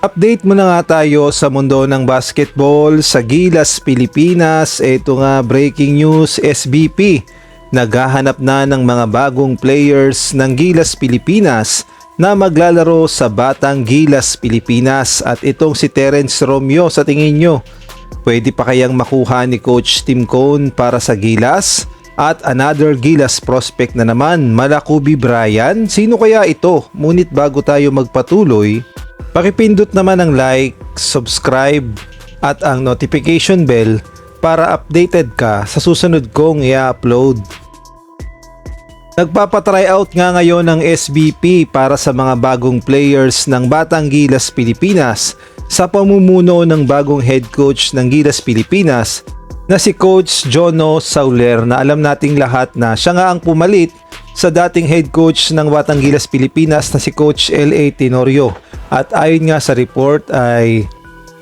Update muna nga tayo sa mundo ng basketball sa Gilas, Pilipinas. Ito nga breaking news, SBP. Naghahanap na ng mga bagong players ng Gilas, Pilipinas na maglalaro sa Batang Gilas, Pilipinas. At itong si Terence Romeo, sa tingin nyo, pwede pa kayang makuha ni Coach Tim Cone para sa Gilas? At another Gilas prospect na naman, Mala Kobe Bryant. Sino kaya ito? Ngunit bago tayo magpatuloy, pakipindot naman ang like, subscribe at ang notification bell para updated ka sa susunod kong i-upload. Nagpapa-tryout nga ngayon ng SBP para sa mga bagong players ng Batang Gilas, Pilipinas sa pamumuno ng bagong head coach ng Gilas, Pilipinas na si Coach Jono Sauler, na alam nating lahat na siya nga ang pumalit sa dating head coach ng Batang Gilas, Pilipinas na si Coach L.A. Tenorio. At ayon nga sa report ay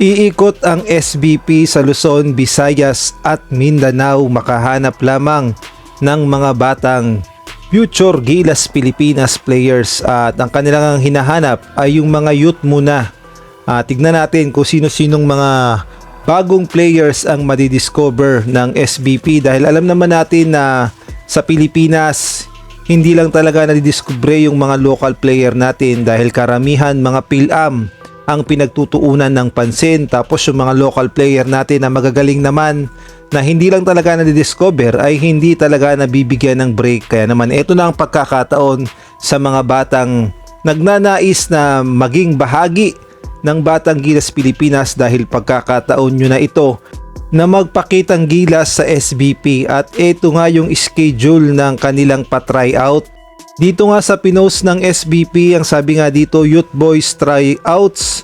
iikot ang SBP sa Luzon, Visayas at Mindanao, makahanap lamang ng mga batang future Gilas Pilipinas players, at ang kanilang hinahanap ay yung mga youth muna. Tignan natin kung sino-sinong mga bagong players ang madidiscover ng SBP, dahil alam naman natin na sa Pilipinas hindi lang talaga nadidiscover yung mga local player natin, dahil karamihan mga PhilAm ang pinagtutuunan ng pansin. Tapos yung mga local player natin na magagaling naman na hindi lang talaga nadidiscover ay hindi talaga nabibigyan ng break. Kaya naman ito na ang pagkakataon sa mga batang nagnanais na maging bahagi ng Batang Gilas, Pilipinas, dahil pagkakataon nyo na ito na magpakitang gilas sa SBP. At ito nga yung schedule ng kanilang pa-tryout. Dito nga sa pinost ng SBP, ang sabi nga dito, Youth Boys Tryouts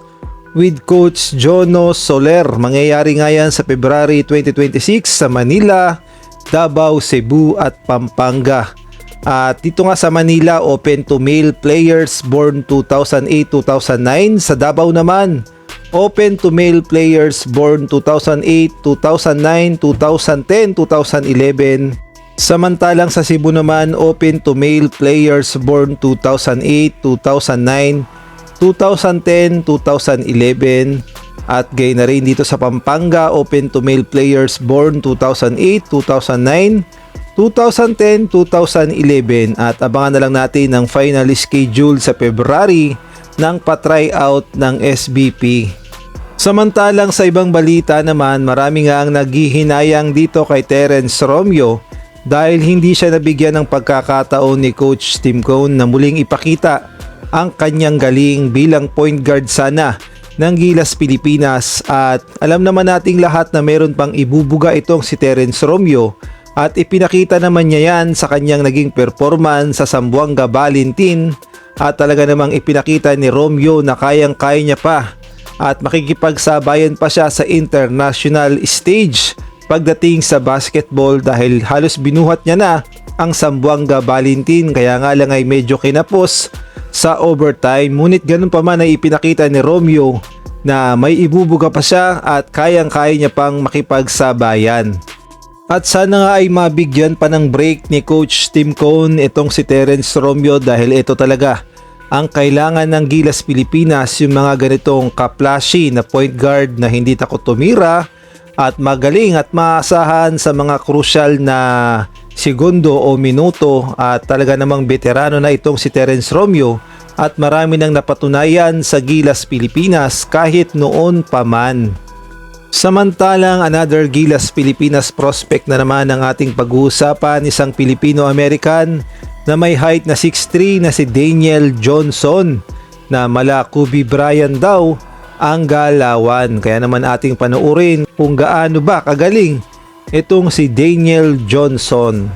with Coach Jono Soler. Mangyayari nga yan sa February 2026 sa Manila, Davao, Cebu at Pampanga. At dito nga sa Manila, open to male players born 2008, 2009. Sa Davao naman, open to male players born 2008, 2009, 2010, 2011. Samantalang sa Cebu naman, open to male players born 2008, 2009, 2010, 2011. At gayon na rin dito sa Pampanga, open to male players born 2008, 2009, 2010, 2011. At abangan na lang natin ang final schedule sa February ng pa-tryout ng SBP. Samantalang sa ibang balita naman, marami nga ang naghihinayang dito kay Terence Romeo dahil hindi siya nabigyan ng pagkakataon ni Coach Tim Cone na muling ipakita ang kanyang galing bilang point guard sana ng Gilas, Pilipinas. At alam naman nating lahat na meron pang ibubuga itong si Terence Romeo, at ipinakita naman niya yan sa kanyang naging performance sa Zamboanga Valentin. At talaga namang ipinakita ni Romeo na kayang-kaya niya pa at makikipagsabayan pa siya sa international stage pagdating sa basketball, dahil halos binuhat niya na ang Zamboanga Valentin. Kaya nga lang ay medyo kinapos sa overtime. Ngunit ganun pa man ay ipinakita ni Romeo na may ibubuga pa siya at kayang-kaya niya pang makipagsabayan. At sana nga ay mabigyan pa ng break ni Coach Tim Cone itong si Terence Romeo, dahil ito talaga ang kailangan ng Gilas, Pilipinas, yung mga ganitong kaplashi na point guard na hindi takot tumira at magaling at maasahan sa mga crucial na segundo o minuto. At talaga namang veterano na itong si Terence Romeo at marami nang napatunayan sa Gilas, Pilipinas kahit noon pa man. Samantalang another Gilas, Pilipinas prospect na naman ang ating pag-uusapan, isang Filipino-American na may height na 6'3" na si Daniel Johnson, na Mala Kobe Bryant daw ang galawan. Kaya naman ating panuurin kung gaano ba kagaling itong si Daniel Johnson.